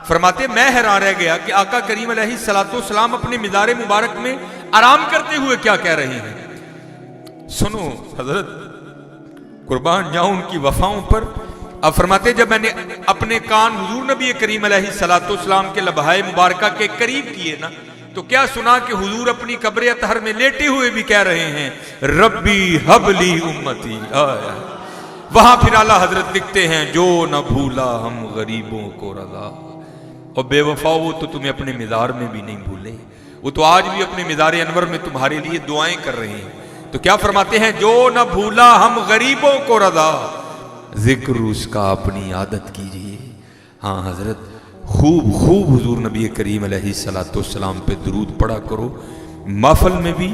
फरमाते मैं हैरान रह गया कि आका करीम अलैहिस्सलाम अपने मिज़ार मुबारक में आराम करते हुए क्या कह रहे हैं। सुनो हजरत, कुर्बान जाऊं उनकी वफाओं पर। अब फरमाते जब मैंने अपने कान हुजूर नबी करीम अलैहिस्सलाम के लबहाए मुबारका के करीब किए ना, तो क्या सुना कि हुजूर अपनी कब्र अतहर में लेटे हुए भी कह रहे हैं रब्बी हबली उम्मती। वहां फिर आला हजरत लिखते हैं जो न भूला हम गरीबों को रजा। और बेवफा वो तो तुम्हें अपने मिज़ार में भी नहीं भूले, वो तो आज भी अपने मिज़ार अनवर में तुम्हारे लिए दुआएं कर रहे हैं। तो क्या फरमाते हैं जो न भूला हम गरीबों को रजा, जिक्र उसका अपनी आदत कीजिए। हाँ हजरत, खूब खूब हुजूर नबी करीम अलैहिस्सलाम पे दुरूद पढ़ा करो, महफिल में भी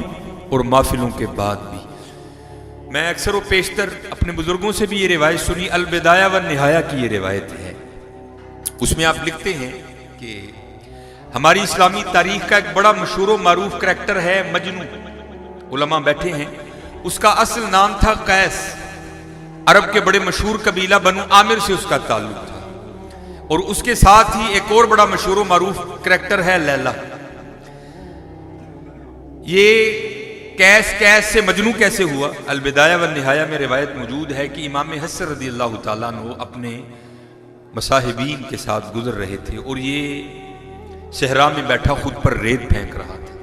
और महफिलों के बाद भी। मैं अक्सर व पेशतर अपने बुजुर्गों से भी ये रिवायत सुनी, अलबिदाया व निहाया की ये रिवायत है। उसमें आप लिखते हैं कि हमारी इस्लामी तारीख का एक बड़ा मशहूर व मारूफ करैक्टर है मजनू। उलमा बैठे हैं, उसका असल नाम था कैस। अरब के बड़े मशहूर कबीला बनु आमिर से उसका ताल्लुक था। और उसके साथ ही एक और बड़ा मशहूर मारूफ करैक्टर है लैला। ये कैस से मजनू कैसे हुआ, अलबिदाया व निहाया में रिवायत मौजूद है कि इमाम हसन रज़ी अल्लाह तआला अन्हु अपने मसाहिबीन के साथ गुजर रहे थे और ये सहरा में बैठा खुद पर रेत फेंक रहा था।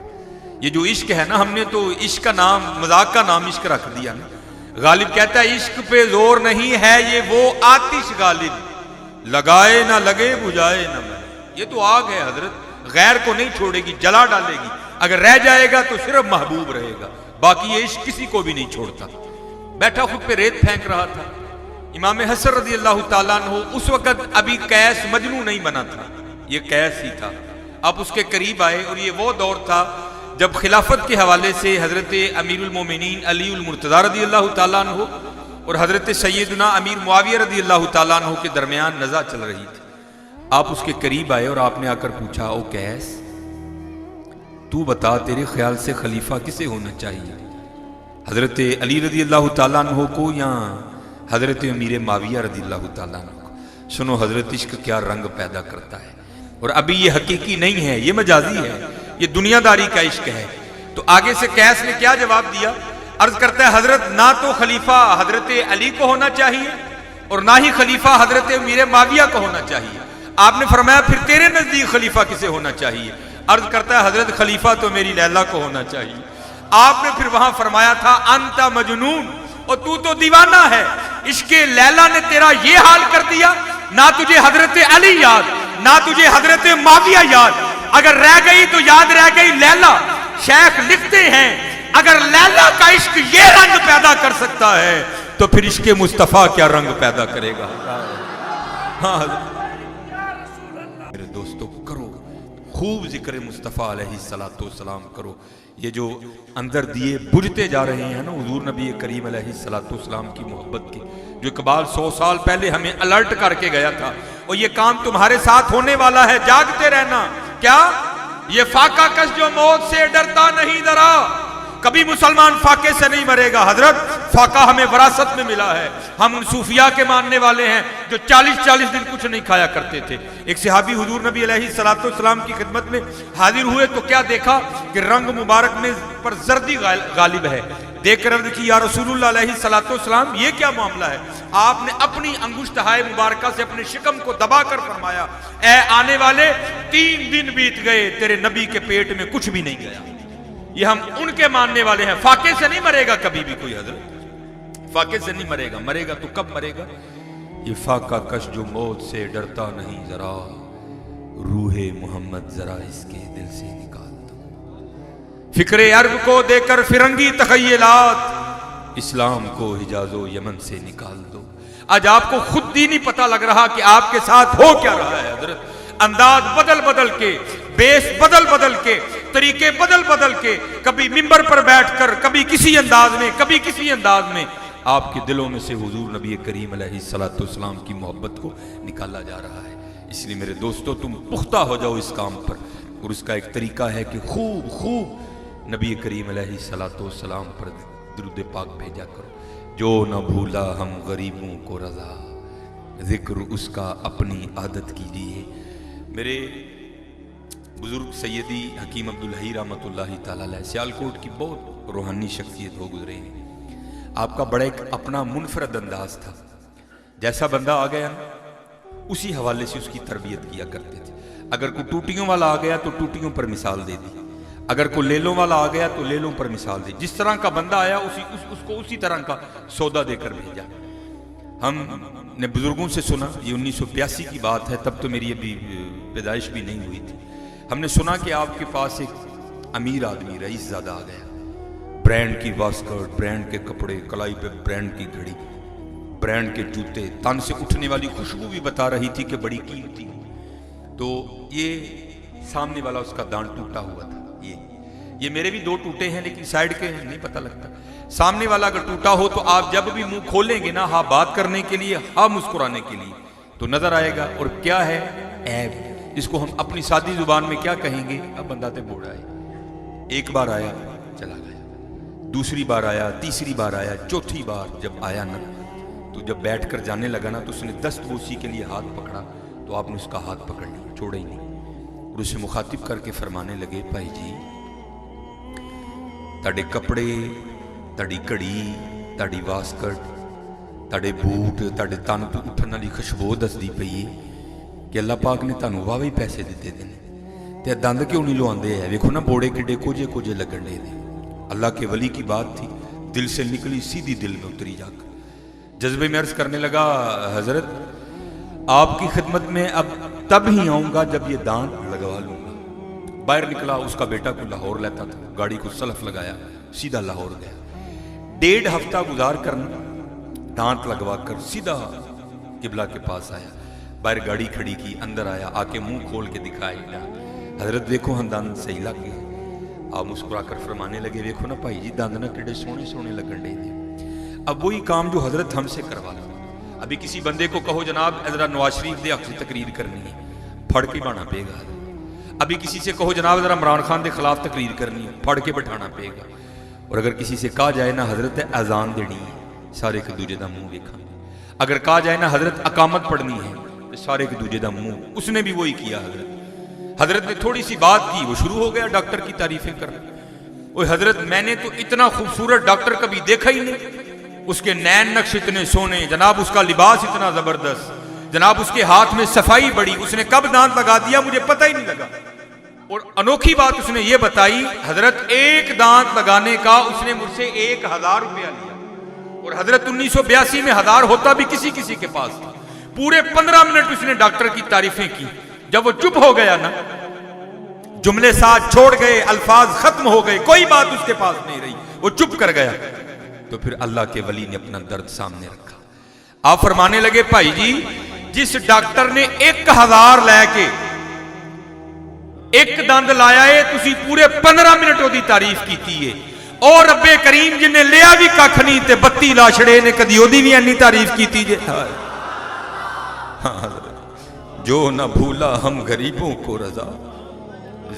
ये जो इश्क है ना, हमने तो इश्क का नाम, मजाक का नाम इश्क रख दिया ना। गालिब कहता है इश्क पे जोर नहीं है, ये वो आतिश गालिब, लगाए ना लगे बुझाए ना मरे। ये तो आग है हजरत, गैर को नहीं छोड़ेगी, जला डालेगी। अगर रह जाएगा तो सिर्फ महबूब रहेगा, बाकी ये इश्क किसी को भी नहीं छोड़ता। बैठा खुद पे रेत फेंक रहा था। इमाम हसन रज़ी अल्लाह तआला अन्हु उस वक्त अभी कैस मजनू नहीं बना था, ये कैस ही था। आप उसके करीब आए और ये वो दौर था जब खिलाफत के हवाले से हजरत अमीरुल मोमिनीन अलीउल मुर्तज़ा रज़ी अल्लाह तआला अन्हु और हजरत सैयदना अमीर मुआविया रज़ी अल्लाह तआला अन्हु के दरमियान नज़ा चल रही थी। आप उसके करीब आए और आपने आकर पूछा, ओ कैस, तू बता तेरे ख्याल से खलीफा किसे होना चाहिए, हजरत अली रज़ी अल्लाह तआला अन्हु को या हजरत अमीर मुआविया रज़ी अल्लाह तआला अन्हु को। सुनो हजरत, इश्क क्या रंग पैदा करता है। और अभी ये हकीकी नहीं है, ये मजाजी है, ये दुनियादारी का इश्क है। तो आगे से कैस ने क्या जवाब दिया, अर्ज करता है हजरत, ना तो खलीफा हजरत अली को होना चाहिए और ना ही खलीफा हजरत अमीर मुआविया को होना चाहिए। आपने फरमाया फिर तेरे नजदीक खलीफा किसे होना चाहिए। अर्ज करता है हजरत, खलीफा तो मेरी लैला को होना चाहिए। आपने फिर वहां फरमाया था अंता मजनून, और तू तो दीवाना है, इसके लैला ने तेरा ये हाल कर दिया, ना तुझे हजरत अली याद, ना तुझे हजरत मुआविया याद। अगर रह गई तो याद रह गई लैला। शेख लिखते हैं अगर लैला का इश्क ये रंग पैदा कर सकता है तो फिर इश्क मुस्तफा क्या रंग पैदा करेगा। हाँ मेरे दोस्तों, करो खूब जिक्र मुस्तफा अलैहिस्सलाम करो। ये जो अंदर दिए बुझते जा रहे हैं ना हुजूर नबी करीम अलैहिस्सलाम की मोहब्बत की, जो इकबाल 100 साल पहले हमें अलर्ट करके गया था, और ये काम तुम्हारे साथ होने वाला है, जागते रहना। क्या ये फाका कश जो मौत से डरता नहीं डरा, कभी मुसलमान फाके से नहीं मरेगा हजरत। फाका हमें विरासत में मिला है, हम उन सूफिया के मानने वाले हैं जो 40-40 दिन कुछ नहीं खाया करते थे। एक सहाबी हुजूर नबी अलैहिस्सलाम की खिदमत में हाजिर हुए तो क्या देखा कि रंग मुबारक में पर जर्दी गालिब है। देखकर अर्ज़ की या रसूलुल्लाह अलैहिस्सलाम, ये क्या मामला है। आपने अपनी अंगुष्ठहाय मुबारका से अपने शिकम को दबाकर फरमाया, ए आने वाले 3 दिन बीत गए, तेरे नबी के पेट में कुछ भी नहीं गया। ये हम उनके मानने वाले हैं। फाके से नहीं मरेगा कभी भी कोई हजरत, फाके से नहीं मरेगा। मरेगा तो कब मरेगा। ये फाका कश जो मौत से डरता नहीं जरा, रूहे मोहम्मद जरा इसके दिल से निकाल दो। फिक्रे अरब को देकर फिरंगी तखय्युलात, इस्लाम को हिजाजो यमन से निकाल दो। आज आपको खुद ही नहीं पता लग रहा कि आपके साथ हो क्या रहा है हजरत। अंदाज बदल बदल के, बेस बदल बदल के, तरीके बदल बदल के, कभी मिंबर पर बैठकर, कभी किसी अंदाज में, कभी किसी अंदाज में, आपके दिलों में से हुजूर नबी करीम अलैहिस्सलाम की मोहब्बत को निकाला जा रहा है। इसलिए मेरे दोस्तों, तुम पुख्ता हो जाओ इस काम पर। और उसका एक तरीका है कि खूब खूब नबी करीम अलैहिस्सलाम पर दुरूद पाक भेजा करो। जो न भूला हम गरीबों को रजा, जिक्र उसका अपनी आदत कीजिए। मेरे बुजुर्ग सैयदी हकीम अब्दुल हई रहमतुल्लाहि ताला अलैह सियालकोट की बहुत रूहानी शख्सियत हो गुजरे हैं। आपका बड़ा एक अपना मुनफरद अंदाज था। जैसा बंदा आ गया उसी हवाले से उसकी तरबियत किया करते थे। अगर कोई टूटियों वाला आ गया तो टूटियों पर मिसाल दे दी, अगर कोई लेलों वाला आ गया तो लेलों पर मिसाल दी। जिस तरह का बंदा आया उसको उसी तरह का सौदा देकर भेजा। हमने बुजुर्गों से सुना, ये 1982 की बात है, तब तो मेरी अभी पैदाइश भी नहीं हुई थी। हमने सुना कि आपके पास एक अमीर आदमी रईस ज़्यादा आ गया, ब्रांड की वास्कट, ब्रांड के कपड़े, कलाई पे ब्रांड की घड़ी, ब्रांड के जूते, तन से उठने वाली खुशबू भी बता रही थी कि बड़ी कीमती। तो ये सामने वाला उसका दांत टूटा हुआ था। ये मेरे भी 2 टूटे हैं, लेकिन साइड के हैं, नहीं पता लगता। सामने वाला अगर टूटा हो तो आप जब भी मुंह खोलेंगे ना, हाँ बात करने के लिए, हाँ मुस्कुराने के लिए, तो नजर आएगा। और क्या है? ऐब, जिसको हम अपनी सादी जुबान में क्या कहेंगे? अब बंदा ते बोड़ा है। एक बार आया चला गया, दूसरी बार आया, तीसरी बार आया, चौथी बार जब आया ना, तो जब बैठ कर जाने लगा ना, तो उसने दस्तबोसी के लिए हाथ पकड़ा, तो आपने उसका हाथ पकड़ लिया, छोड़ा ही नहीं, और उसे मुखातिब करके फरमाने लगे, भाई जी ताड़े कपड़े, ताड़ी घड़ी, ताड़ी वास्कट, ताड़े बूट, ताड़े तन तो उठन वाली खुशबू दसदी पई है कि अल्लाह पाक ने तुहानू वावे पैसे दिते दे ने, ते दंद क्यों नहीं लुआंदे है? वेखो ना बोड़े किड्डे कोजे कोजे लगन दे ने। अल्लाह के वली की बात थी, दिल से निकली सीधी दिल में उतरी जाकर। जज्बे में अर्ज करने लगा, हजरत आपकी खिदमत में अब तब ही आऊंगा जब ये दांत लगवा लूंगा। बाहर निकला, उसका बेटा को लाहौर लेता था, गाड़ी को सलफ लगाया, सीधा लाहौर गया। 1.5 हफ्ता गुजार कर दांत लगवा कर सीधा किबला के पास आया, बाहर गाड़ी खड़ी की, अंदर आया, आके मुंह खोल के दिखाया, हजरत देखो हम दांत सही लग गए। आप मुस्कुरा कर फरमाने लगे, देखो ना भाई जी दांत ना किड़े सोने सोने लगन डे थे। अब वही काम जो हजरत हमसे करवा लो। अभी किसी बंदे को कहो जनाब जरा नवाज शरीफ के हक से तकरीर करनी है, फड़ के बाना पेगा। अभी किसी से कहो जनाब जरा इमरान खान के खिलाफ तकरीर करनी है, फड़ के बैठाना पेगा। और अगर किसी से कहा जाए ना हजरत अजान देनी है, सारे एक दूजे का मुंह देखा। अगर कहा जाए ना हजरत अकामत पढ़नी है, तो सारे एक दूजे का मुंह, उसने भी वही किया। हजरत ने थोड़ी सी बात की, वो शुरू हो गया डॉक्टर की तारीफें करना। ओए हजरत मैंने तो इतना खूबसूरत डॉक्टर कभी देखा ही नहीं, उसके नैन नक्श इतने सोने, जनाब उसका लिबास इतना जबरदस्त, जनाब उसके हाथ में सफाई बड़ी, उसने कब दांत लगा दिया मुझे पता ही नहीं लगा। और अनोखी बात उसने ये बताई, हजरत एक दांत लगाने का उसने मुझसे 1000 रुपया लिया। और हजरत 1982 में 1000 होता भी किसी किसी के पास था। पूरे 15 मिनट उसने डॉक्टर की तारीफें की। जब वो चुप हो गया ना, जुमले साथ छोड़ गए, अल्फाज खत्म हो गए, कोई बात उसके पास नहीं रही, वो चुप कर गया, तो फिर अल्लाह के वली ने अपना दर्द सामने रखा। आप फरमाने लगे, भाई जी जिस डॉक्टर ने 1000 लैके एक दंद लाया है, तुसी पूरे 15 मिनट ओदी तारीफ की है। और रब्बे करीम जिन्हें लिया भी कख नहीं ते 32 ला छड़े ने, कदी ओदी भी इन्नी तारीफ की जे। जो न भूला हम गरीबों को रजा,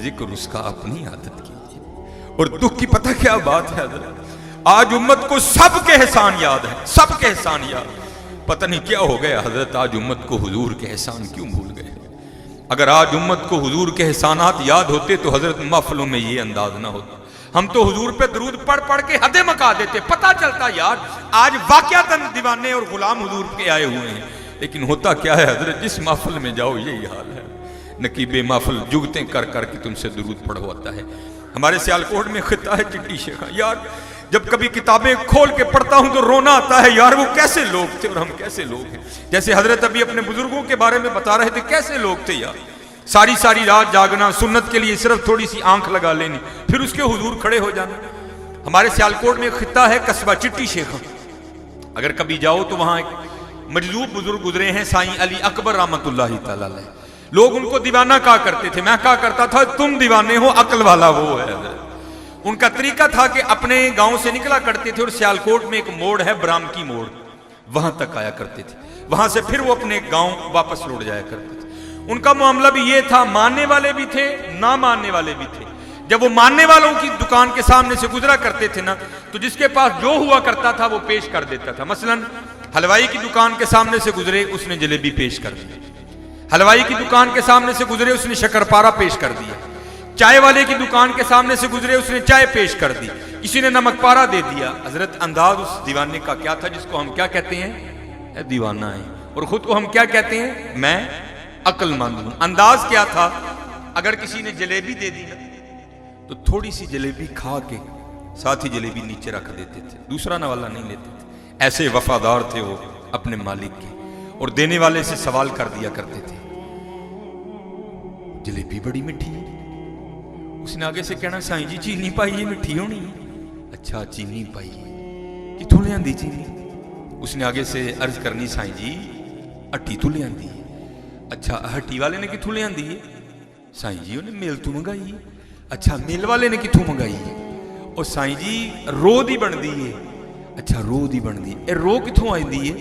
जिक्र उसका अपनी आदत कीजिए। और दुख की पता क्या बात है हजरत, आज उम्मत को सबके एहसान याद है, सबके एहसान याद। पता नहीं क्या हो गया हजरत, आज उम्मत को हुजूर के एहसान क्यों भूल गए। अगर आज उम्मत को हुजूर के एहसानात याद होते तो हजरत महफिलों में ये अंदाज ना होता। हम तो हुजूर पे दरूद पढ़ पढ़ के हदें मका देते, पता चलता यार आज वाकयातन दीवाने और गुलाम हुजूर के आए हुए हैं। लेकिन होता क्या है हजरत, जिस महफिल में जाओ यही हाल है, नकीबे महफिल जुगतें कर कर के तुमसे दरूद पढ़वाता है। हमारे सियालकोट में खिता है चिट्टी शेखा, यार जब कभी किताबें खोल के पढ़ता हूं तो रोना आता है। यार वो कैसे लोग थे और हम कैसे लोग हैं। जैसे हजरत अभी अपने बुजुर्गों के बारे में बता रहे थे, कैसे लोग थे यार, सारी सारी रात जागना, सुन्नत के लिए सिर्फ थोड़ी सी आंख लगा लेनी, फिर उसके हुजूर खड़े हो जाना। हमारे सियालकोट में खिता है कस्बा चिट्टी शेखा, अगर कभी जाओ तो वहां एक मजलूब बुजुर्ग गुजरे हैं, साईं अली अकबर रहमतुल्लाहि ताला अलैह। लोग उनको दीवाना कहा करते थे, मैं कहा करता था तुम दीवाने हो, अकल वाला वो है। उनका तरीका था कि अपने गांव से निकला करते थे और सियालकोट में एक मोड़ है ब्राह्मकी मोड़, वहां तक आया करते थे, वहां से फिर वो अपने गांव वापस लौट जाया करते थे। उनका मामला भी ये था, मानने वाले भी थे, ना मानने वाले भी थे। जब वो मानने वालों की दुकान के सामने से गुजरा करते थे ना, तो जिसके पास जो हुआ करता था वो पेश कर देता था। मसलन हलवाई की दुकान के सामने से गुजरे, उसने जलेबी पेश कर दी। हलवाई की दुकान के सामने से गुजरे, उसने शक्करपारा पेश कर दिया। चाय वाले की दुकान के सामने से गुजरे, उसने चाय पेश कर दी। किसी ने नमक पारा दे दिया। हजरत अंदाज उस दीवाने का क्या था जिसको हम क्या कहते हैं, दीवाना है। और खुद को हम क्या कहते हैं, मैं अक्लमंद हूं। अंदाज क्या था, अगर किसी ने जलेबी दे दी ना तो थोड़ी सी जलेबी खा के साथ ही जलेबी नीचे रख देते थे, दूसरा नवाला नहीं लेते थे। ऐसे वफादार थे वो अपने मालिक के। और देने वाले से सवाल कर दिया करते थे, जलेबी बड़ी मीठी है। उसने आगे से कहना, साईं जी चीनी पाई है, मिठी होनी है। अच्छा चीनी पाई है, किथों लियांदी चीनी? उसने आगे से अर्ज करनी, साईं जी हट्टी तो लियांदी है। अच्छा हट्टी वाले ने किथों लियांदी है? साईं जी उन्हें मेल तो मंगाई है। अच्छा मेल वाले ने किथों मंगाई है? और साईं जी रो दी बनती है। अच्छा रो दी बनती है, रो किथों आती है?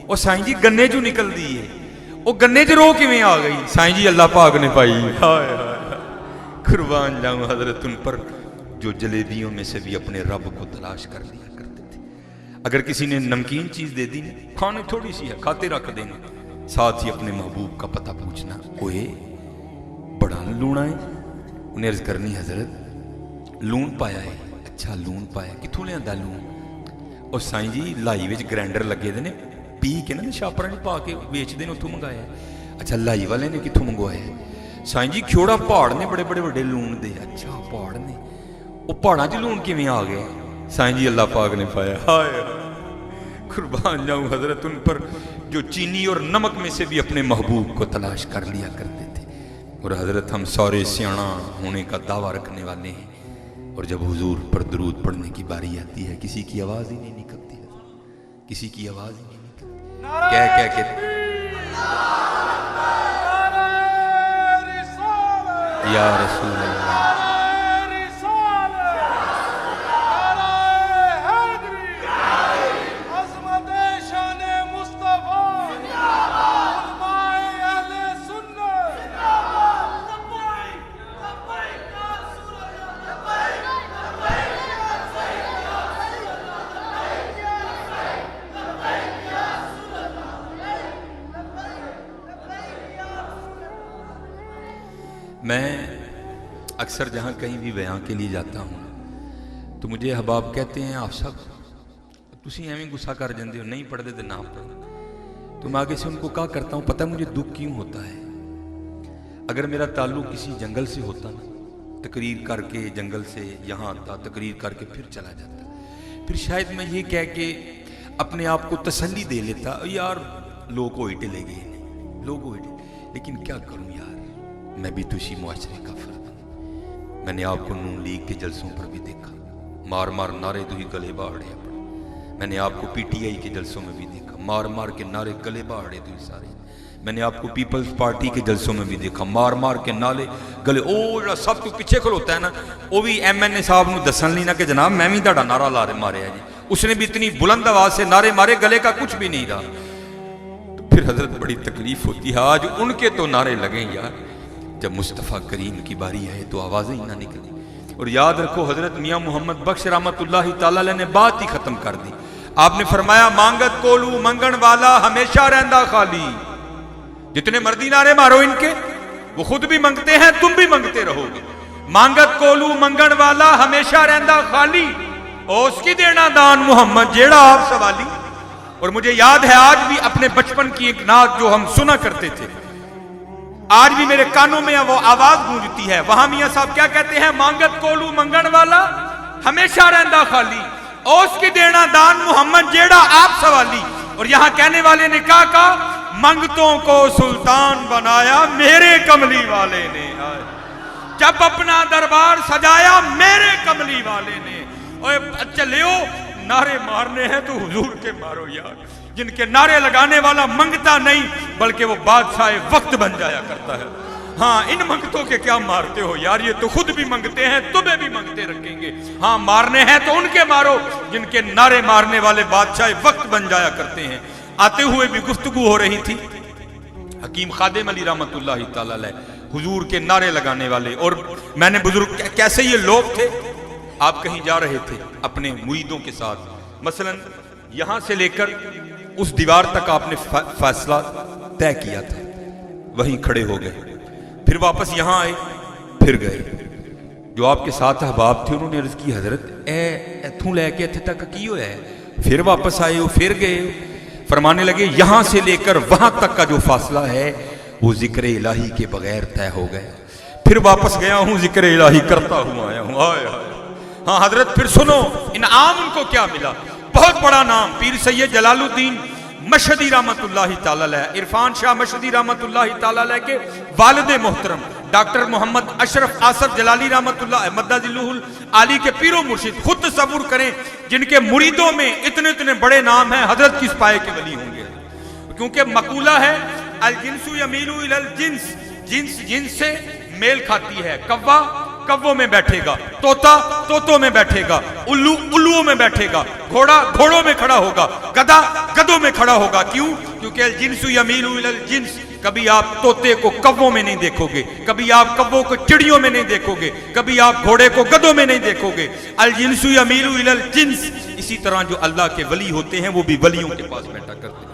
और साईं जी गन्ने चों निकलती है। वो गन्ने च रो किवें आ गई? साईं जी अल्लाह पाक ने पाई। हाय हाय कुर्बान जाऊं हजरत उन पर जो जलेबियों में से भी अपने रब को तलाश कर लिया करते थे। अगर किसी ने नमकीन चीज दे दी, खाने थोड़ी सी है, खाते रख देंगे, साथ ही अपने महबूब का पता पूछना, ओए बड़ा लूना है? उन्हें अर्ज करनी, हजरत लून पाया है। अच्छा लून पाया, किथों लियांदा लून? और साईं जी लाई विच ग्राइंडर लगे दे ने, पी के ना छापरा च पा के बेचते ने, उतों मंगाया। अच्छा लाई वाले ने किथों मंगवाया? साईं जी खियोड़ा पहाड़ ने बड़े बड़े बड़े लून दे। अच्छा पहाड़ ने, वो पहाड़ा च लून किवें आ गया? साईं जी अल्लाह पाक ने पाया। हाय कुर्बान जाऊं हजरत उन पर जो चीनी और नमक में से भी अपने महबूब को तलाश कर लिया करते थे। और हजरत हम सारे सियाणा होने का दावा रखने वाले हैं, और जब हुजूर पर दरूद पढ़ने की बारी आती है, किसी की आवाज ही नहीं निकलती है, किसी की आवाज ही नहीं निकलती। क्या क्या कहते या रसूल अल्लाह, मैं अक्सर जहाँ कहीं भी बयां के लिए जाता हूँ तो मुझे अहबाब कहते हैं, आप सब तुसी एवं गुस्सा कर जाते हो, नहीं पढ़ते तो ना पढ़ो। तो मैं आगे से उनको क्या करता हूँ, पता मुझे दुख क्यों होता है? अगर मेरा ताल्लुक किसी जंगल से होता ना, तकरीर करके जंगल से यहाँ आता, तकरीर करके फिर चला जाता, फिर शायद मैं ये कह के अपने आप को तसल्ली दे लेता, यार लोग हो ले गए, लोग हो। लेकिन क्या करूँ यार, मैं भी तो इसी मुआशरे का फर्द हूं। मैंने आपको नून लीग के जलसों पर भी देखा, मार मार नारे तो ही गले बाढ़े पड़े। मैंने आपको पीटीआई के जलसों में भी देखा, मार मार के नारे गले बाढ़े तो ही सारे। मैंने आपको पीपल्स पार्टी के जलसों में भी देखा, मार मार के नाले गले। ओ जो सब तो पीछे खलोता है ना, वो भी MNA साहब को दसन ली ना कि जनाब मैं भी तुहाडा नारा ला मारे है जी। उसने भी इतनी बुलंद आवाज से नारे मारे, गले का कुछ भी नहीं रहा। तो फिर हजरत बड़ी तकलीफ होती है, आज उनके तो नारे लगे यार, जब मुस्तफ़ा करीम की बारी है तो आवाज़ें ही ना निकली। और याद रखो हजरत मियाँ मोहम्मद बख्श रहमतुल्लाहि तआला अलैह ने बात ही खत्म कर दी। आपने फरमाया, मांगत कोलू मंगन वाला हमेशा रहंदा खाली। जितने मर्दी नारे मारो इनके, वो खुद भी मांगते हैं, तुम भी मांगते रहोगे। मांगत कोलू मंगन वाला हमेशा रहंदा खाली, और उसकी देना दान मोहम्मद जेड़ा आप सवाली। और मुझे याद है आज भी अपने बचपन की एक नात जो हम सुना करते थे, आज भी मेरे कानों में वो आवाज गूंजती है। वहां मियां साहब क्या कहते हैं, मांगत कोलू मंगन वाला हमेशा रहंदा खाली, और उसकी देना दान मोहम्मद जेड़ा आप सवाली। और यहां कहने वाले ने कहा, मंगतों को सुल्तान बनाया मेरे कमली वाले ने, जब अपना दरबार सजाया मेरे कमली वाले ने। और चलियो नारे मारने हैं तो हुजूर के मारो यार, जिनके नारे लगाने वाला मंगता नहीं बल्कि वो बादशाह वक्त बन जाया करता है। हाँ, इन मंगतों के क्या मारते हो यार, ये तो खुद भी मंगते हैं, तुम्हें भी मंगते रखेंगे। हाँ, मारने हैं तो उनके मारो जिनके नारे मारने वाले बादशाह वक्त बन जाया करते हैं। आते हुए भी गुफ्तगू हो रही थी, हकीम खादिम अली रहमतुल्लाहि तआला अलैह हुजूर के नारे लगाने वाले। और मैंने बुजुर्ग कैसे ये लोग थे, आप कहीं जा रहे थे अपने मुरीदों के साथ, मसलन यहां से लेकर उस दीवार तक आपने फैसला तय किया था, वहीं खड़े हो गए। फिर वापस यहां आए, फिर गए। जो आपके साथ अहबाब थे उन्होंने अर्ज की, हजरत इथों लैके इत्थे तक की होया है? फिर वापस आए हो, फिर गए। फरमाने लगे यहां से लेकर वहां तक का जो फासला है वो जिक्र इलाही के बगैर तय हो गया। फिर वापस गया हूं, जिक्र इलाही करता हुआ आया हूं। आए हाय। हाँ हजरत, फिर सुनो इनाम उनको क्या मिला। बहुत बड़ा नाम, पीर सैयद जलालुद्दीन मशहदी रहमतुल्लाहि ताला अलैह, इरफान शाह मशहदी रहमतुल्लाहि ताला अलैह के वालिद मोहतरम डॉक्टर मोहम्मद अशरफ आसफ जलाली रहमतुल्लाह मद्दाजिल्लुहुल आली के पीरो मुर्शिद। खुद तसव्वुर करें, जिनके मुरीदों में इतने इतने बड़े नाम हैं, हजरत किस पाए के वली होंगे? क्योंकि मकूला है अल जिन्सु यमीलु इलल जिन्स, जिन्स जिन्स से मेल खाती है। कव्वा कव्वों में बैठेगा, तोता तोतों में बैठेगा, उल्लू उल्लुओं में बैठेगा, घोड़ा घोड़ों में खड़ा होगा, गधा गधों में खड़ा होगा। क्यों? क्योंकि अल जिन्सु यमीलु इलल जिन्स। कभी आप तोते को कव्वों में नहीं देखोगे, कभी आप कव्वों को चिड़ियों में नहीं देखोगे, कभी आप घोड़े को गधों में नहीं देखोगे। अल जिन्सु यमीलु इलल जिन्स। इसी तरह जो अल्लाह के वली होते हैं वो भी वलियों के पास बैठा करते हैं।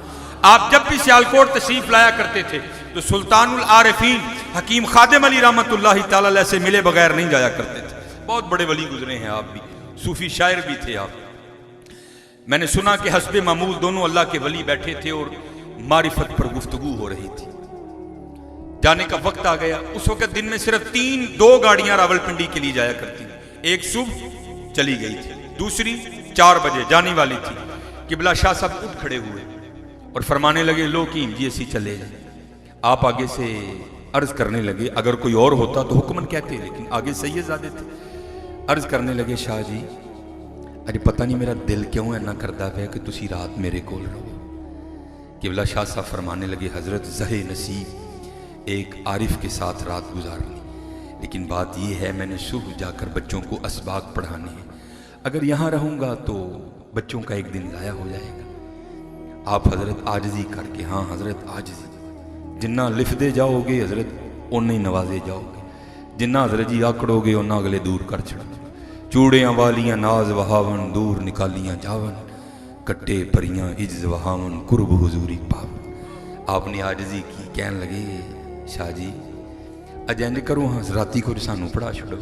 आप जब भी सियालकोट तशरीफ लाया करते थे तो सुल्तानुल आरिफीन हकीम खादिम अली रहमतुल्लाहि ताला अलैह से मिले बगैर नहीं जाया करते थे। बहुत बड़े वली गुजरे हैं आप भी, सूफी शायर भी थे आप। मैंने सुना कि हस्बे मामूल दोनों अल्लाह के वली बैठे थे और मारिफत पर गुफ्तगू हो रही थी। जाने का वक्त आ गया। उस वक्त दिन में सिर्फ 2 गाड़ियां रावलपिंडी के लिए जाया करती। एक सुबह चली गई थी, दूसरी 4 बजे जाने वाली थी। किबला शाह साहब उठ खड़े हुए और फरमाने लगे, लो कीम जी ऐसी चले जाए। आप आगे से अर्ज करने लगे, अगर कोई और होता तो हुक्मन कहते, लेकिन आगे सैयदजादे थे। अर्ज करने लगे, शाह जी अरे पता नहीं मेरा दिल क्यों इन्ना करदा पिया कि तुसी रात मेरे कोल रहो। किबला शाह साहब फरमाने लगे, हजरत ज़हे नसीब एक आरिफ के साथ रात गुजार ली, लेकिन बात यह है मैंने सुबह जाकर बच्चों को असबाक पढ़ाने हैं। अगर यहाँ रहूँगा तो बच्चों का एक दिन ज़ाया हो जाएगा। आप हजरत आजिज़ी करके, हाँ हजरत आजिज़ी, जिन्ना लिफदे जाओगे हजरत उन्ना ही नवाजे जाओगे, जिन्ना हजरत जी आकड़ोगे उन्ना अगले दूर कर छड़ो। चूड़ियाँ वालियाँ नाज वहावन, दूर निकालियाँ जावन, कट्टे परियाँ इज्ज वहावन, कुर्ब हुजूरी पावन। आपने आजिज़ी की, कहने लगे शाह जी अजैन करो हाँ राती को सानू पढ़ा छोड़ो।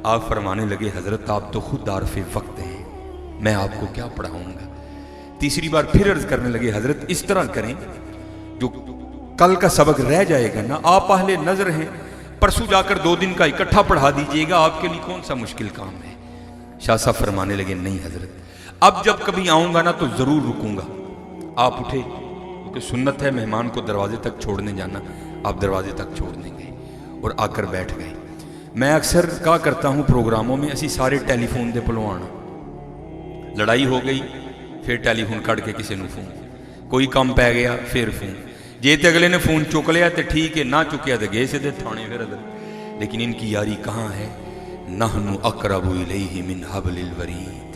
आप फरमाने लगे, हजरत आप तो खुद आरफे वक्त हैं, मैं आपको क्या पढ़ाऊंगा। तीसरी बार फिर अर्ज करने लगे, हजरत इस तरह करें जो कल का सबक रह जाएगा ना, आप अहले नजर हैं, परसों जाकर 2 दिन का इकट्ठा पढ़ा दीजिएगा, आपके लिए कौन सा मुश्किल काम है। शाह साहब फरमाने लगे, नहीं हजरत अब जब कभी आऊंगा ना तो जरूर रुकूंगा। आप उठे, क्योंकि सुन्नत है मेहमान को दरवाजे तक छोड़ने जाना। आप दरवाजे तक छोड़ने गए और आकर बैठ गए। मैं अक्सर क्या करता हूँ प्रोग्रामों में, असी सारे टेलीफोन दे भलवान, लड़ाई हो गई फिर टेलीफोन कट के किसी ने फोन, कोई कम पै गया फिर फोन, जे तो अगले ने फोन चुक लिया तो ठीक है, ना चुकया तो गए सीधे थाने फिर अदर। लेकिन इनकी यारी कहाँ है। नहनु अकरबु इलैहि मिन हब्लिल वरीद।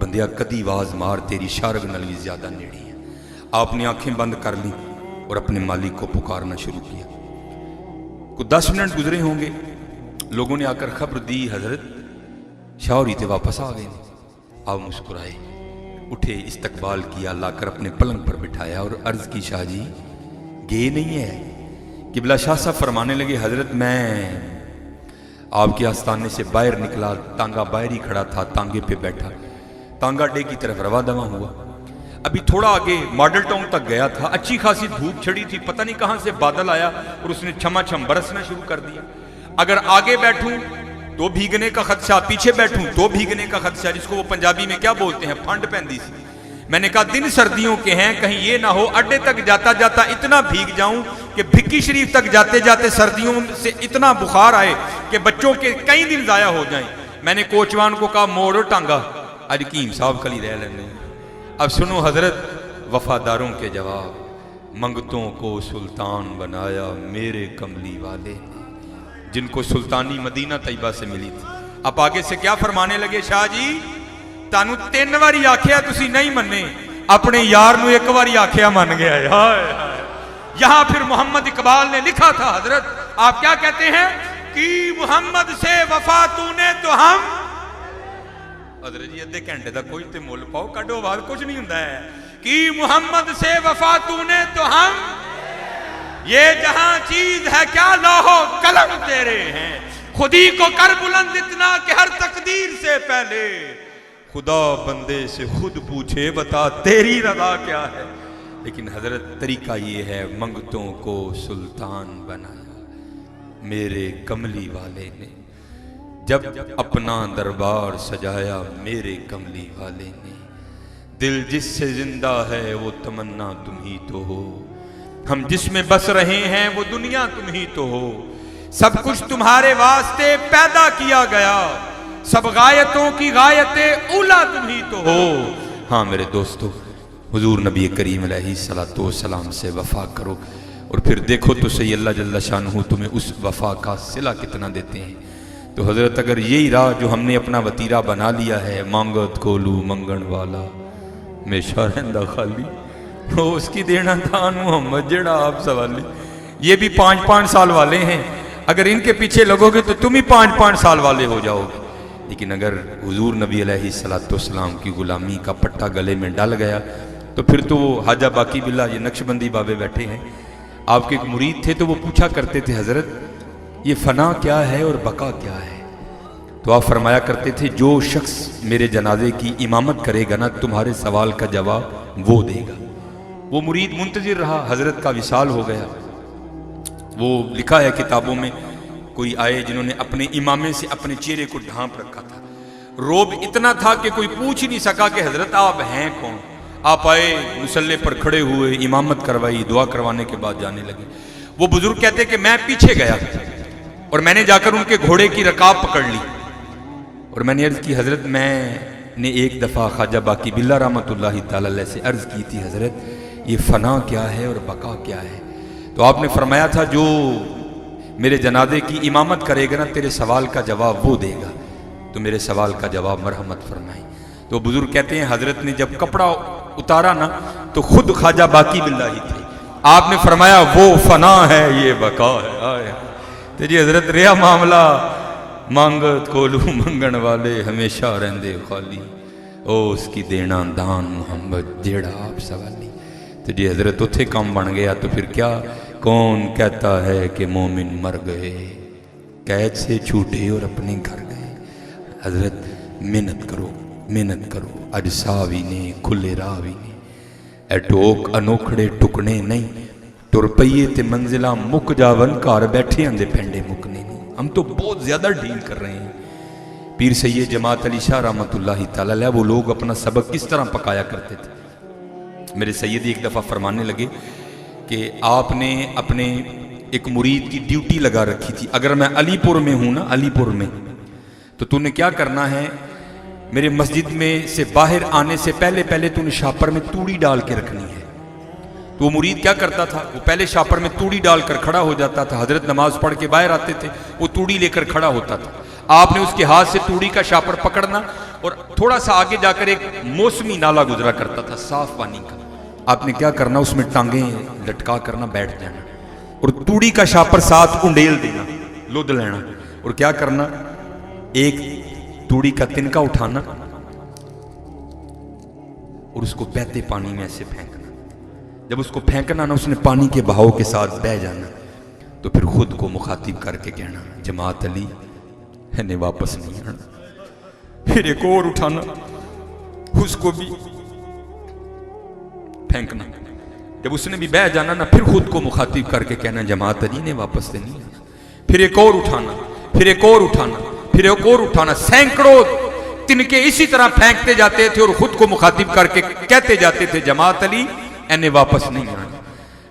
बंदिया कदी आवाज मार, तेरी शारग नाल भी ज्यादा नेड़ी है। आपने आंखें बंद कर ली और अपने मालिक को पुकारना शुरू किया। कुछ 10 मिनट गुजरे होंगे, लोगों ने आकर खबर दी, हजरत शाहरी ते वापस आ गए। आप मुस्कुराए, उठे, इस्तकबाल किया, लाकर अपने पलंग पर बिठाया और अर्ज की, शाह जी गे नहीं है। किबला शाह साहब फरमाने लगे, हजरत मैं आपके आस्थाने से बाहर निकला, तांगा बाहर ही खड़ा था, तांगे पे बैठा, तांगा डे की तरफ रवा दवा हुआ। अभी थोड़ा आगे मॉडल टाउन तक गया था, अच्छी खासी धूप छड़ी थी, पता नहीं कहां से बादल आया और उसने छमाछम बरसना शुरू कर दिया। अगर आगे बैठूं तो भीगने का खदशा, पीछे बैठूं तो भीगने का खदशा, जिसको वो पंजाबी में क्या बोलते हैं, फंड पैंदी सी। मैंने कहा दिन सर्दियों के हैं, कहीं ये ना हो अड्डे तक जाता जाता इतना भीग जाऊं कि भिक्की शरीफ तक जाते जाते सर्दियों से इतना बुखार आए कि बच्चों के कई दिन जाया हो जाएं। मैंने कोचवान को कहा मोड़ टांगा, आज हकीम साहब कल ही रह लेने। अब सुनो हजरत वफादारों के जवाब। मंगतों को सुल्तान बनाया मेरे कमली वाले, जिनको सुल्तानी मदीना तैयबा से मिली थी। अब आगे से क्या फरमाने लगे, शाह जी तानू 3 बारी आख्या तुसी नहीं मन्ने, अपने यार नू 1 बारी आख्या मन गया है। हाय यहां फिर मोहम्मद इकबाल ने लिखा था, हजरत आप क्या कहते हैं कि मोहम्मद से वफा तूने तो हम, हजरत जी अद्धे घंटे का कोई तो मुल पाओ, काटो बाद कुछ नहीं होता है कि मोहम्मद से वफा तूने तो हम, ये जहां चीज है क्या लौहो कलम तेरे हैं, खुदी को कर बुलंद इतना कि हर तकदीर से पहले खुदा बंदे से खुद पूछे बता तेरी रजा क्या है। लेकिन हजरत तरीका ये है, मंगतों को सुल्तान बनाया मेरे कमली वाले ने, जब अपना दरबार सजाया मेरे कमली वाले ने। दिल जिससे जिंदा है वो तमन्ना तुम ही तो हो, हम जिसमें बस रहे हैं वो दुनिया तुम ही तो हो। सब कुछ तुम्हारे वास्ते पैदा किया गया, सब गायतों की गायते उला तुम ही तो हो। हाँ मेरे दोस्तों, हुजूर नबी करीम अलैहिस्सलातु वस्सलाम से वफा करो और फिर देखो तो सही अल्लाह जल्ला शानहू तुम्हें उस वफा का सिला कितना देते हैं। तो हजरत अगर यही राह जो हमने अपना वतीरा बना लिया है, मांगत कोलू मंगण वाला हमेशा रहंदा खाली, तो उसकी देना दान मोहम्मद जेड़ा आप सवाली। ये भी 5-5 साल वाले हैं, अगर इनके पीछे लगोगे तो तुम ही 5-5 साल वाले हो जाओगे। लेकिन अगर हुजूर नबी अलैहिस्सलातु वस्सलाम की गुलामी का पट्टा गले में डल गया तो फिर तो वो हाजा बाकी बिल्ला, ये नक्शबंदी बाबे बैठे हैं, आपके एक मुरीद थे तो वो पूछा करते थे हजरत ये फना क्या है और बका क्या है। तो आप फरमाया करते थे जो शख्स मेरे जनाजे की इमामत करेगा ना, तुम्हारे सवाल का जवाब वो देगा। वो मुरीद मुंतजिर रहा, हजरत का विसाल हो गया। वो लिखा है किताबों में, कोई आए जिन्होंने अपने इमामे से अपने चेहरे को ढांप रखा था, रोब इतना था कि कोई पूछ ही नहीं सका कि हजरत आप हैं कौन। आप आए, मुसल्ले पर खड़े हुए, इमामत करवाई, दुआ करवाने के बाद जाने लगे। वो बुजुर्ग कहते कि मैं पीछे गया और मैंने जाकर उनके घोड़े की रकाब पकड़ ली और मैंने अर्ज की हजरत मैंने एक दफ़ा ख्वाजा बाकी बिल्ला रहमतुल्लाहि तआला अलैह से अर्ज की थी हजरत ये फना क्या है और बका क्या है। तो आपने फरमाया था जो मेरे जनाजे की इमामत करेगा ना, तेरे सवाल का जवाब वो देगा। तो मेरे सवाल का जवाब मरहमत फरमाई। तो बुजुर्ग कहते हैं हजरत ने जब कपड़ा उतारा ना तो खुद ख्वाजा बाकी बिल्ला ही थे। आपने फरमाया वो फना है ये बका है। आए तो जी हजरत रिया मामला मांगत कोलू मंगण वाले हमेशा रहंदे खाली, ओ उसकी देना दान मोहम्मद जेड़ा आप सवाली। तो जी हजरत उथे काम बन गया। तो फिर क्या, कौन कहता है कि मोमिन मर गए, कैद से छूटे और अपने घर गए। हजरत मेहनत करो, मेहनत करो, अज साह भी ने खुले राह भी ने, ए टोक अनोखड़े टुकने नहीं, तुर पईए ते मंजिला मुक जावन, घर बैठे आंदे पेंडे मुकने नहीं। हम तो बहुत ज्यादा डील कर रहे हैं। पीर सैयद जमात अली शाह रहमतुल्लाहि तआला अलैह वो लोग अपना सबक किस तरह पकाया करते थे। मेरे सैयदी एक दफ़ा फरमाने लगे कि आपने अपने एक मुरीद की ड्यूटी लगा रखी थी, अगर मैं अलीपुर में हूं ना, अलीपुर में, तो तूने क्या करना है, मेरे मस्जिद में से बाहर आने से पहले पहले तूने शापर में तूड़ी डाल के रखनी है। तो वो मुरीद क्या करता था, वो पहले शापर में तूड़ी डालकर खड़ा हो जाता था। हजरत नमाज पढ़ के बाहर आते थे, वो तूड़ी लेकर खड़ा होता था। आपने उसके हाथ से तूड़ी का शापर पकड़ना और थोड़ा सा आगे जाकर एक मौसमी नाला गुजरा करता था साफ पानी का। आपने क्या करना, उसमें टांगे लटका करना, बैठ जाना और तूड़ी का शापर साथ उंडेल देना, लुद लेना और क्या करना, एक तूड़ी का तिनका उठाना और उसको बहते पानी में ऐसे फेंकना। जब उसको फेंकना ना, उसने पानी के बहाव के साथ बह जाना। तो फिर खुद को मुखातिब करके कहना, जमात अली ने वापस नहीं आना। फिर एक और उठाना, उसको भी फेंकना। जब उसने भी बह जाना ना, फिर खुद को मुखातिब करके कहना, जमात अली ने वापस से नहीं आना। फिर एक और उठाना, फिर एक और उठाना, फिर एक और उठाना। सैकड़ों तिनके इसी तरह फेंकते जाते थे और खुद को मुखातिब करके कहते जाते थे, जमात अली एने वापस नहीं आना।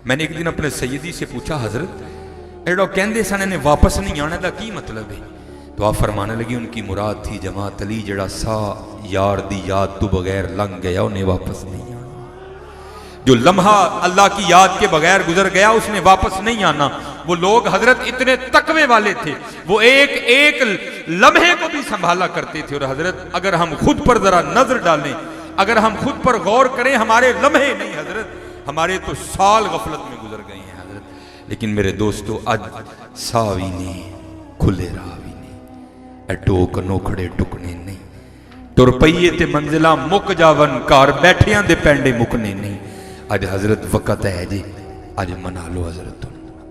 मैंने एक दिन अपने सैयदी से पूछा, हजरत एडो कहंदे सन इन्हें वापस नहीं आने का की मतलब है। तो आप फरमाने लगी, उनकी मुराद थी जमात अली जड़ा सा यार दी याद तो बगैर लंघ गया, उन्हें वापस नहीं आना। जो लम्हा अल्लाह की याद के बगैर गुजर गया, उसने वापस नहीं आना। वो लोग हजरत इतने तकवे वाले थे, वो एक एक लम्हे को भी संभाला करते थे। और हजरत अगर हम खुद पर जरा नजर डालें, अगर हम खुद पर गौर करें, हमारे लम्हे नहीं हजरत, हमारे तो साल गफलत में गुजर गए हैं हजरत। लेकिन मेरे दोस्तों, अज सावी ने खुले रावी ने, टोक नोखड़े टुकने नहीं, तुर पईए ते मंजिला मुक जावन, घर बैठियां दे पेंडे मुकने नहीं। अज हजरत वक़्त है जी, अज मना लो हजरत।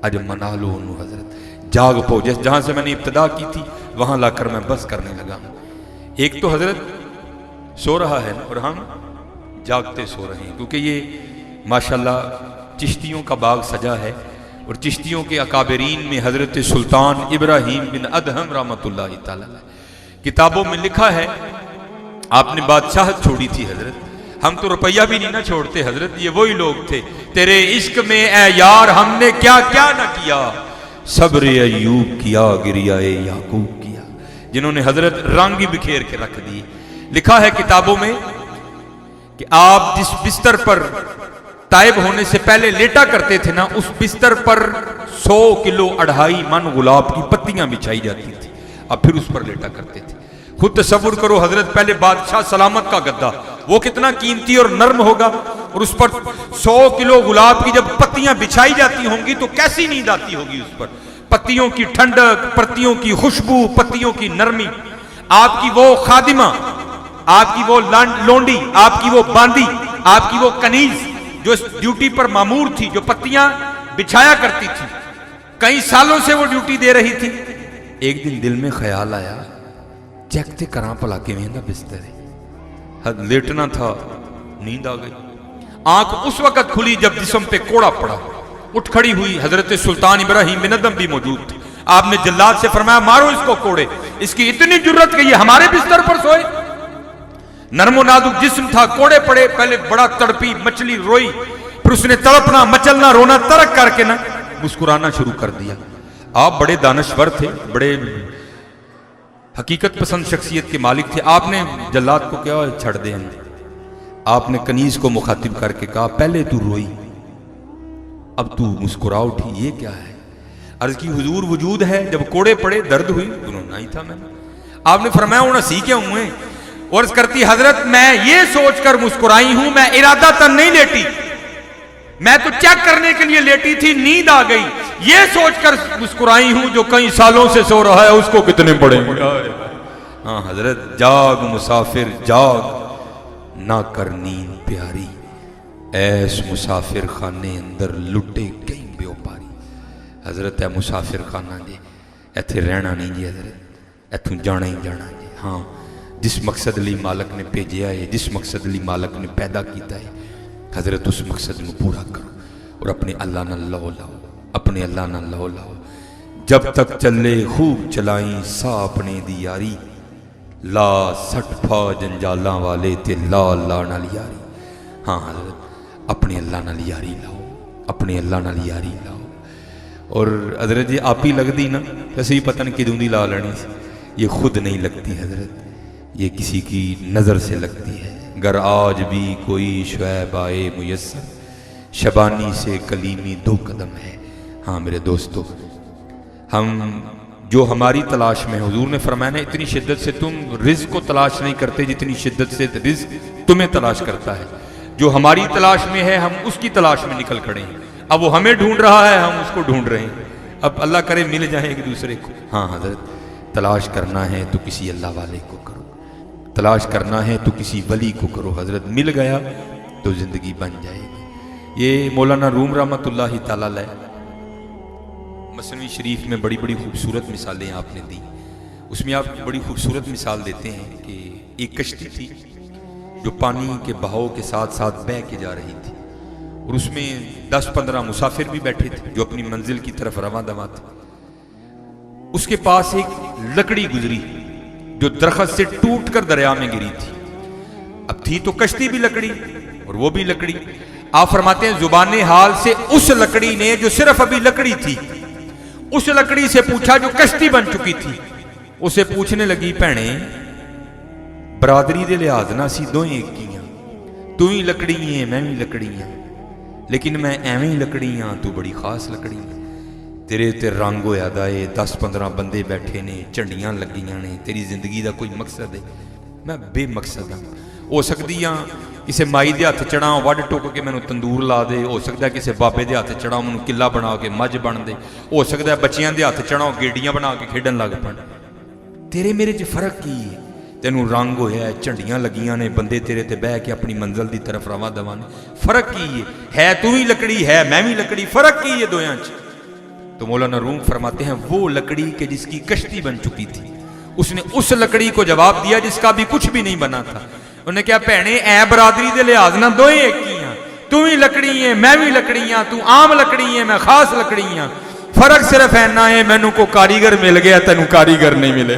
अज मना लो उन्होंने हजरत, जाग पो। जिस जहां से मैंने इब्तदा की थी वहां लाकर मैं बस करने लगा। एक तो हजरत सो रहा है और हम जागते सो रहे हैं, क्योंकि ये माशाल्लाह चिश्तियों का बाग सजा है और चिश्तियों के अकाबरीन में हजरत सुल्तान इब्राहिम बिन अदहम रहमतुल्लाह तआला किताबों में लिखा है, आपने बादशाहत छोड़ी थी हजरत, हम तो रुपया भी नहीं ना छोड़ते हजरत, ये वही लोग थे। तेरे इश्क में ए यार हमने क्या क्या ना किया, सब्र अय्यूब किया, गिरियाए याकूब किया, जिन्होंने हजरत रंग ही बिखेर के रख दिए। लिखा है किताबों में कि आप जिस बिस्तर पर ताइब होने से पहले लेटा करते थे ना, उस बिस्तर पर 100 किलो 2.5 मन गुलाब की पत्तियां बिछाई जाती थी, आप फिर उस पर लेटा करते थे। खुद तसव्वुर करो हजरत, पहले बादशाह सलामत का गद्दा, वो कितना कीमती और नर्म होगा, और उस पर 100 किलो गुलाब की जब पत्तियां बिछाई जाती होंगी तो कैसी नींद आती होगी उस पर। पत्तियों की ठंडक, पत्तियों की खुशबू, पत्तियों की नरमी, आपकी वो खादिमा, आपकी वो लोंडी, आपकी वो बांदी, आपकी वो कनीज जो ड्यूटी पर मामूर थी, जो पत्तियां बिछाया करती थी, कई सालों से वो ड्यूटी दे रही थी। एक दिन दिल में ख्याल आया, चेक ते करा भला किवें दा बिस्तर है, लेटना था, नींद आ गई। आंख उस वक्त खुली जब जिस्म पे कोड़ा पड़ा, उठ खड़ी हुई हजरत सुल्तान इब्राहिम बिन अदहम भी मौजूद थे। आपने जल्लाद से फरमाया, मारो इसको कोड़े, इसकी इतनी जुर्रत कि ये हमारे बिस्तर पर सोए। नरमो नाजुक जिस्म था, कोड़े पड़े, पहले बड़ा तड़पी, मछली रोई, फिर उसने तड़पना, मचलना, रोना तरक करके ना मुस्कुराना शुरू कर दिया। आप बड़े दानश्वर थे, बड़े हकीकत पसंद शख्सियत के मालिक थे। आपने जल्लाद को क्या छड़ दे, आपने कनीज को मुखातिब करके कहा, पहले तू रोई अब तू मुस्कुरा उठी, ये क्या है? अर्ज की हुजूर वजूद है, जब कोड़े पड़े दर्द हुई, गुनोना ही था मैंने। आपने फरमाया उन्हें सी क्या हुए? और करती हजरत, मैं ये सोचकर मुस्कुराई हूं, मैं इरादतन नहीं लेटी, मैं तो चेक करने के लिए लेटी थी, नींद आ गई, ये सोचकर मुस्कुराई हूं जो कई सालों से सो रहा है उसको कितने पड़ेंगे। हाँ हजरत, जाग मुसाफिर जाग, ना कर नींद प्यारी, ऐस मुसाफिर खाने अंदर लुटे कई व्यापारी। हजरत है मुसाफिर खाना जी, इत्थे रहना नहीं जी हजरत, इत्थों जाना ही जाना जी। हाँ, जिस मकसद लिए मालक ने भेजा है, जिस मकसद लिए मालक ने पैदा किया है, हजरत उस मकसद में पूरा करो और अपने अल्लाह नाल लौ लाओ, अपने अल्लाह नाल लौ लाओ। जब तक चले खूब चलाई सा अपने दी यारी, ला सट फा जंजाला वाले ते ला ला नाल यारी। हाँ हजरत, अपने अल्लाह नाल यारी लाओ, अपने अल्लाह नाल यारी लाओ। और हजरत जी आप ही लगती ना, वैसे ही पता नहीं किदों दी ला लेनी सी, ये खुद नहीं लगती हजरत, ये किसी की नज़र से लगती है। गर आज भी कोई शुएब आए मुयस्सर, शबानी से कलीमी 2 कदम है। हाँ मेरे दोस्तों, हम जो हमारी तलाश में, हुजूर ने फरमाया ना, इतनी शिद्दत से तुम रिज़्क़ को तलाश नहीं करते जितनी शिद्दत से रिज़्क़ तुम्हें तलाश करता है। जो हमारी तलाश में है हम उसकी तलाश में निकल खड़े हैं, अब वो हमें ढूंढ रहा है, हम उसको ढूंढ रहे हैं। अब अल्लाह करे मिल जाए एक दूसरे को। हाँ हजरत, तलाश करना है तो किसी अल्लाह वाले को करो, तलाश करना है तो किसी वली को करो। हजरत मिल गया तो जिंदगी बन जाएगी। ये मौलाना रूम रहमतुल्लाहि तआला अलैह मसनवी शरीफ में बड़ी बड़ी खूबसूरत मिसालें आपने दी। उसमें आप बड़ी खूबसूरत मिसाल देते हैं कि एक कश्ती थी जो पानी के बहाव के साथ साथ बह के जा रही थी, और उसमें 10-15 मुसाफिर भी बैठे थे जो अपनी मंजिल की तरफ रवां दवा थे। उसके पास एक लकड़ी गुजरी जो दरख्त से टूटकर दरिया में गिरी थी। अब थी तो कश्ती भी लकड़ी और वो भी लकड़ी। आप फरमाते हैं जुबाने हाल से उस लकड़ी ने, जो सिर्फ अभी लकड़ी थी, उस लकड़ी से पूछा जो कश्ती बन चुकी थी। उसे पूछने लगी, भैने बरादरी दे लिहाज ना सी दोएं एक ही हां, तू ही लकड़ी है मैं भी लकड़ी हां, लेकिन मैं एवें ही लकड़ी हां, तू बड़ी खास लकड़ी है। तेरे ते रंग होया दा है, 10-15 बंदे बैठे ने, झंडियां लगियां ने, तेरी जिंदगी का कोई मकसद है? मैं बेमकसद हाँ। हो सकती हाँ किसी माई के हथ चढ़ा वढ़ टुक के मैनू तंदूर ला दे, हो सकता है किसी बाबे के हथ चढ़ा मैनू किला बना के मझ बन दे, हो सकता है बच्चियां के हथ चढ़ा गेडियां बना के खेडन लग पन। तेरे मेरे च फर्क की है? तेनू रंग होया, झंडियां लगियां ने, बंदे तेरे ते बह के अपनी मंजिल की तरफ रवा दवा ने, फर्क की है? तू ही लकड़ी है मैं भी लकड़ी, फर्क की है दोयां च? तो मौलाना रूम फरमाते हैं वो लकड़ी के जिसकी कश्ती बन चुकी थी, उसने उस लकड़ी को जवाब दिया जिसका भी कुछ भी नहीं बना था। उन्हें क्या भैने ऐ बरादरी दे लिहाज ना दो एक ही हाँ, तू भी लकड़ी है मैं भी लकड़ी हाँ, तू आम लकड़ी है मैं खास लकड़ी हाँ, फर्क सिर्फ ऐना है मैनू को कारीगर मिल गया तेनू कारीगर नहीं मिले।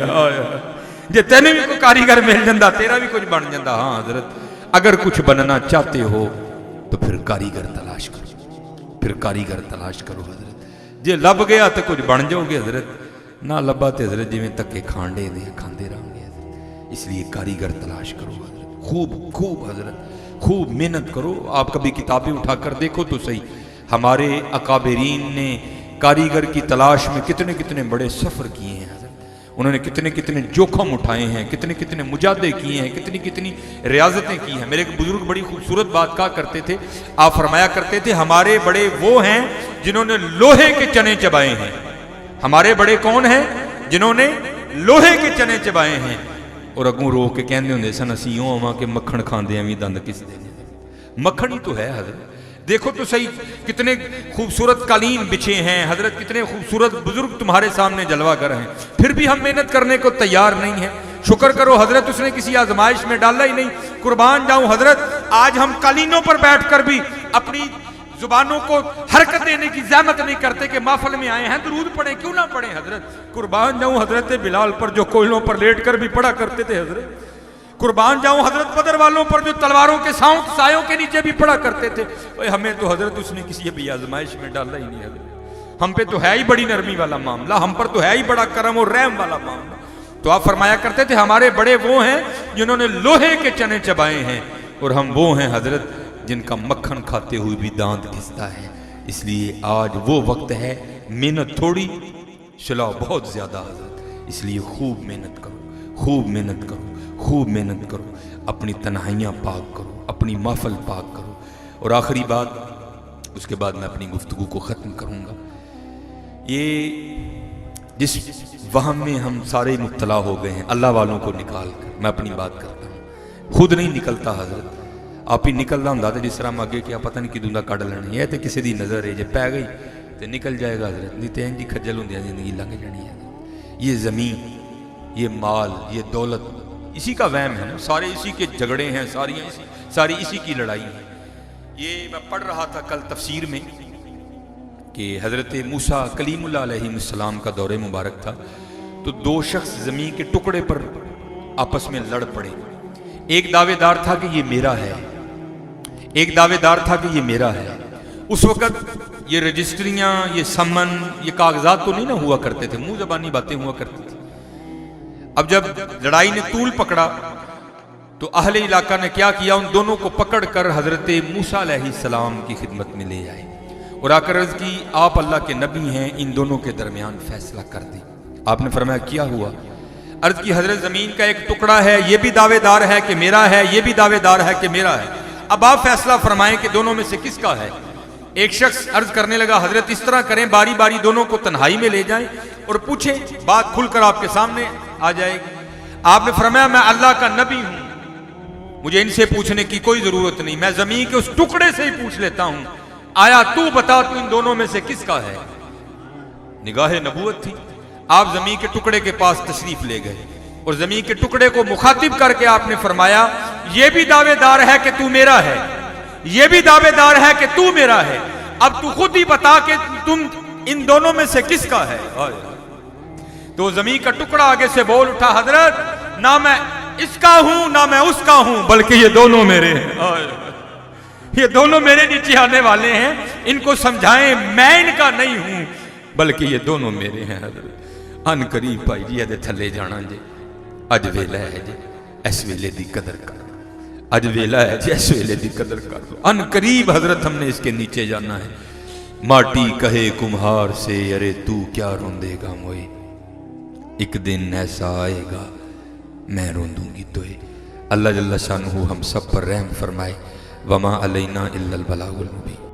जे तेन भी कोई कारीगर मिल जाता तेरा भी कुछ बन जाता। हाँ हजरत, अगर कुछ बनना चाहते हो तो फिर कारीगर तलाश करो, फिर कारीगर तलाश करो हजरत। जे लब गया तो कुछ बन जाओगे हजरत, ना लबा तो हजरत जिमें धक्के खांडे दे खाते रहोगे। इसलिए कारीगर तलाश करो हजरत, खूब खूब हजरत खूब मेहनत करो। आप कभी किताबें उठाकर देखो तो सही, हमारे अकाबरीन ने कारीगर की तलाश में कितने कितने बड़े सफ़र किए हैं हजरत, उन्होंने कितने कितने जोखम उठाए हैं, कितने कितने मुजादे किए हैं, कितनी कितनी रियाजतें की हैं। मेरे एक बुजुर्ग बड़ी खूबसूरत बात कहा करते थे, आप फरमाया करते थे हमारे बड़े वो हैं जिन्होंने लोहे के चने चबाए हैं। हमारे बड़े कौन हैं? जिन्होंने लोहे के चने चबाए हैं। और अगू रो के कहते होंगे सन असी यूं आवा के मक्खन खाते हैं भी दंद किस देने। मक्खन ही तो है हजरत, देखो तो सही कितने खूबसूरत कालीन बिछे हैं हजरत, कितने खूबसूरत बुजुर्ग तुम्हारे सामने जलवागर हैं, फिर भी हम मेहनत करने को तैयार नहीं है। शुक्र करो हजरत उसने किसी आजमाइश में डाला ही नहीं। कुर्बान जाऊं हजरत, आज हम कालीनों पर बैठकर भी अपनी जुबानों को हरकत देने की जहमत नहीं करते कि महफिल में आए हैं दुरूद पढ़े, क्यों ना पढ़े हजरत। कुर्बान जाऊं हजरत बिलाल पर जो कोयलों पर लेट कर भी पढ़ा करते थे हजरत। कुर्बान जाऊं हजरत बदर वालों पर जो तलवारों के सायों के नीचे भी पढ़ा करते थे। हमें तो हजरत उसने किसी भी आजमाइश में डाला ही नहीं हजरत। हम पे तो है ही बड़ी नरमी वाला मामला, हम पर तो है ही बड़ा करम और रहम वाला मामला। तो आप फरमाया करते थे हमारे बड़े वो हैं जिन्होंने लोहे के चने चबाए हैं, और हम वो हैं हजरत जिनका मक्खन खाते हुए भी दांत घिसता है। इसलिए आज वो वक्त है, मेहनत थोड़ी सलाह बहुत ज्यादा हजरत। इसलिए खूब मेहनत करो, खूब मेहनत करो, खूब मेहनत करो, अपनी तन्हाइयाँ पाक करो, अपनी महफिल पाक करो। और आखिरी बात, उसके बाद मैं अपनी गुफ्तगू को ख़त्म करूँगा। ये जिस वहम में हम सारे मुब्तला हो गए हैं अल्लाह वालों को निकाल कर, मैं अपनी बात करता हूँ, खुद नहीं निकलता हजरत। आप ही निकलता होंगे तो जिस तरह मैं अगे क्या पता नहीं किदों का कड़ लेना है, तो किसी की नज़र है जे पै गई तो निकल जाएगा हजरत, नहीं तो इंजी खज्जल होंगे जिंदगी लंघ जानी है। ये ज़मीन, ये माल, ये दौलत इसी का वहम है ना, सारे इसी के झगड़े हैं, सारी इसी की लड़ाई है। ये मैं पढ़ रहा था कल तफसीर में कि हज़रत मूसा कलीमुल्लाह अलैहिस्सलाम का दौरे मुबारक था, तो दो शख्स ज़मीन के टुकड़े पर आपस में लड़ पड़े। एक दावेदार था कि ये मेरा है, एक दावेदार था कि ये मेरा है। उस वक़्त ये रजिस्ट्रियाँ, ये समन, ये कागजात तो नहीं ना हुआ करते थे, मुँह ज़बानी बातें हुआ करती थी। अब जब लड़ाई ने तूल पकड़ा तो अहले इलाका ने क्या किया, उन दोनों को पकड़कर हजरत मूसा अलैहिस्सलाम की खिदमत में ले आए और आकर अर्ज की आप अल्लाह के नबी हैं, इन दोनों के दरमियान फैसला कर दी। आपने फरमाया क्या हुआ? अर्ज की हजरत ज़मीन का एक टुकड़ा है, ये भी दावेदार है कि मेरा है, ये भी दावेदार है कि मेरा है। अब आप फैसला फरमाएं कि दोनों में से किसका है। एक शख्स अर्ज करने लगा हजरत इस तरह करें, बारी बारी दोनों को तन्हाई में ले जाएं और पूछें, बात खुलकर आपके सामने आ जाएगी। आपने फरमाया मैं अल्लाह का नबी हूं, मुझे इनसे पूछने की कोई जरूरत नहीं, मैं जमीन के उस टुकड़े से ही पूछ लेता हूं, आया तू बता तू इन दोनों में से किसका है। निगाह नबूवत थी। आप जमीन के टुकड़े के पास तशरीफ ले गए और जमीन के टुकड़े को मुखातिब करके आपने फरमाया यह भी दावेदार है कि तू मेरा है, यह भी दावेदार है कि तू मेरा है, अब तू खुद ही बता कि तुम इन दोनों में से किसका है। तो जमीन का टुकड़ा आगे से बोल उठा हजरत ना मैं इसका हूं ना मैं उसका हूं, बल्कि ये दोनों मेरे हैं, ये दोनों मेरे नीचे आने वाले हैं, इनको समझाएं मैं इनका नहीं हूं बल्कि ये दोनों मेरे हैं। हजरत अन करीब भाई जी ये थले जाना जे, अज वेला है जी इस वेले की कदर कर, अज वेला है जी इस वेले की कदर कर लो। अन करीब हजरत हमने इसके नीचे जाना है। माटी कहे कुम्हार से अरे तू क्या रोंदेगा मोए, एक दिन ऐसा आएगा मैं रोंदूंगी तोए। अल्लाह जल्ला शानुहु हम सब पर रहम फरमाए। वमा अलैना इल्लल बलागुल मुबीन।